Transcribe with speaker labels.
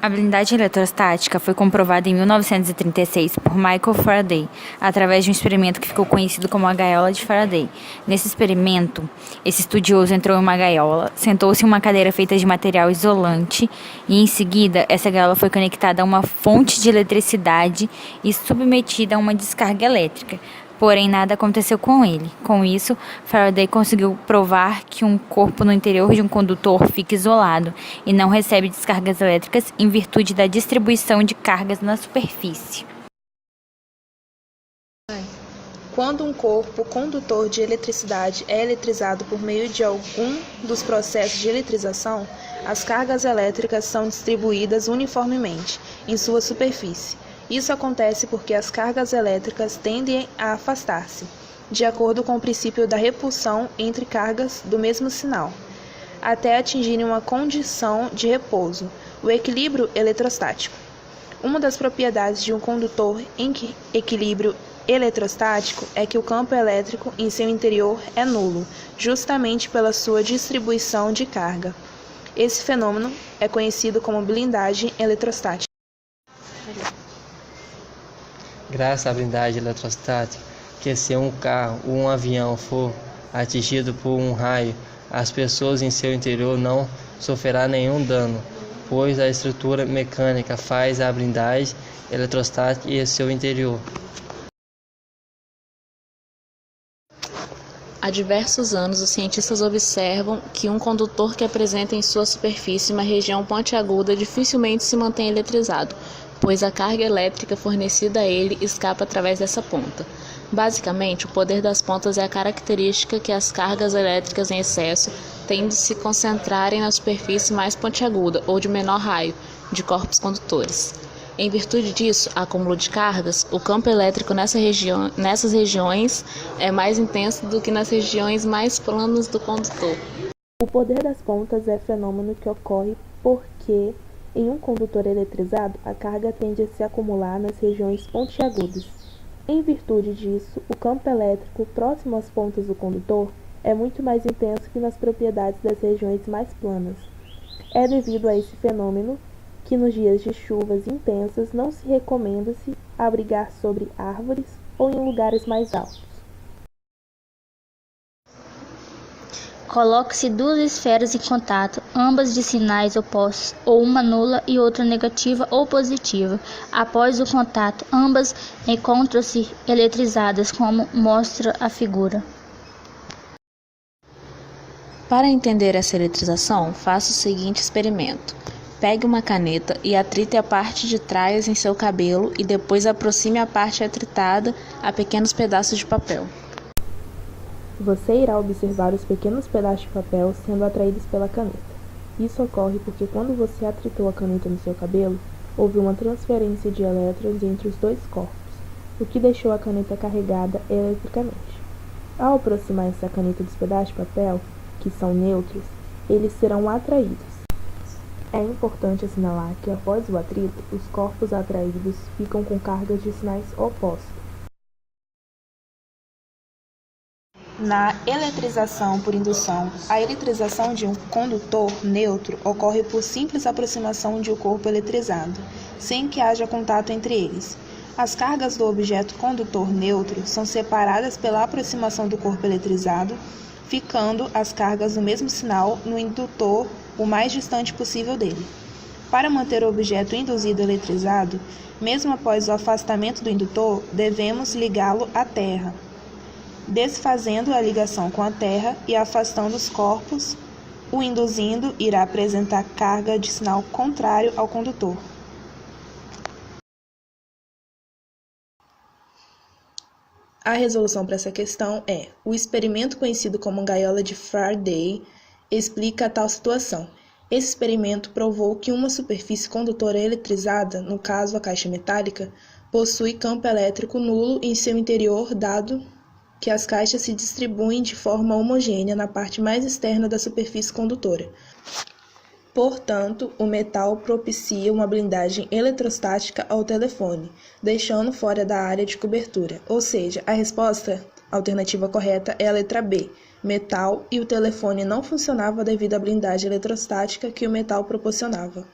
Speaker 1: A blindagem eletrostática foi comprovada em 1936 por Michael Faraday, através de um experimento que ficou conhecido como a gaiola de Faraday. Nesse experimento, esse estudioso entrou em uma gaiola, sentou-se em uma cadeira feita de material isolante e, em seguida, essa gaiola foi conectada a uma fonte de eletricidade e submetida a uma descarga elétrica. Porém, nada aconteceu com ele. Com isso, Faraday conseguiu provar que um corpo no interior de um condutor fica isolado e não recebe descargas elétricas em virtude da distribuição de cargas na superfície.
Speaker 2: Quando um corpo condutor de eletricidade é eletrizado por meio de algum dos processos de eletrização, as cargas elétricas são distribuídas uniformemente em sua superfície. Isso acontece porque as cargas elétricas tendem a afastar-se, de acordo com o princípio da repulsão entre cargas do mesmo sinal, até atingirem uma condição de repouso, o equilíbrio eletrostático. Uma das propriedades de um condutor em equilíbrio eletrostático é que o campo elétrico em seu interior é nulo, justamente pela sua distribuição de carga. Esse fenômeno é conhecido como blindagem eletrostática.
Speaker 3: Graças à blindagem eletrostática, que se um carro ou um avião for atingido por um raio, as pessoas em seu interior não sofrerão nenhum dano, pois a estrutura mecânica faz a blindagem eletrostática em seu interior.
Speaker 4: Há diversos anos, os cientistas observam que um condutor que apresenta em sua superfície uma região pontiaguda dificilmente se mantém eletrizado, pois a carga elétrica fornecida a ele escapa através dessa ponta. Basicamente, o poder das pontas é a característica que as cargas elétricas em excesso têm de se concentrarem na superfície mais pontiaguda ou de menor raio de corpos condutores. Em virtude disso, acúmulo de cargas, o campo elétrico nessas regiões é mais intenso do que nas regiões mais planas do condutor.
Speaker 2: O poder das pontas é fenômeno que ocorre porque, em um condutor eletrizado, a carga tende a se acumular nas regiões pontiagudas. Em virtude disso, o campo elétrico próximo às pontas do condutor é muito mais intenso que nas propriedades das regiões mais planas. É devido a esse fenômeno que nos dias de chuvas intensas não se recomenda-se abrigar sobre árvores ou em lugares mais altos.
Speaker 5: Coloque-se duas esferas em contato, ambas de sinais opostos, ou uma nula e outra negativa ou positiva. Após o contato, ambas encontram-se eletrizadas, como mostra a figura.
Speaker 4: Para entender essa eletrização, faça o seguinte experimento. Pegue uma caneta e atrite a parte de trás em seu cabelo e depois aproxime a parte atritada a pequenos pedaços de papel.
Speaker 2: Você irá observar os pequenos pedaços de papel sendo atraídos pela caneta. Isso ocorre porque quando você atritou a caneta no seu cabelo, houve uma transferência de elétrons entre os dois corpos, o que deixou a caneta carregada eletricamente. Ao aproximar essa caneta dos pedaços de papel, que são neutros, eles serão atraídos. É importante assinalar que após o atrito, os corpos atraídos ficam com cargas de sinais opostos. Na eletrização por indução, a eletrização de um condutor neutro ocorre por simples aproximação de um corpo eletrizado, sem que haja contato entre eles. As cargas do objeto condutor neutro são separadas pela aproximação do corpo eletrizado, ficando as cargas do mesmo sinal no indutor o mais distante possível dele. Para manter o objeto induzido eletrizado, mesmo após o afastamento do indutor, devemos ligá-lo à Terra. Desfazendo a ligação com a Terra e afastando os corpos, o induzindo irá apresentar carga de sinal contrário ao condutor. A resolução para essa questão é: o experimento conhecido como gaiola de Faraday explica a tal situação. Esse experimento provou que uma superfície condutora eletrizada, no caso a caixa metálica, possui campo elétrico nulo em seu interior, dado que as caixas se distribuem de forma homogênea na parte mais externa da superfície condutora. Portanto, o metal propicia uma blindagem eletrostática ao telefone, deixando fora da área de cobertura. Ou seja, a resposta alternativa correta é a letra B, metal, e o telefone não funcionava devido à blindagem eletrostática que o metal proporcionava.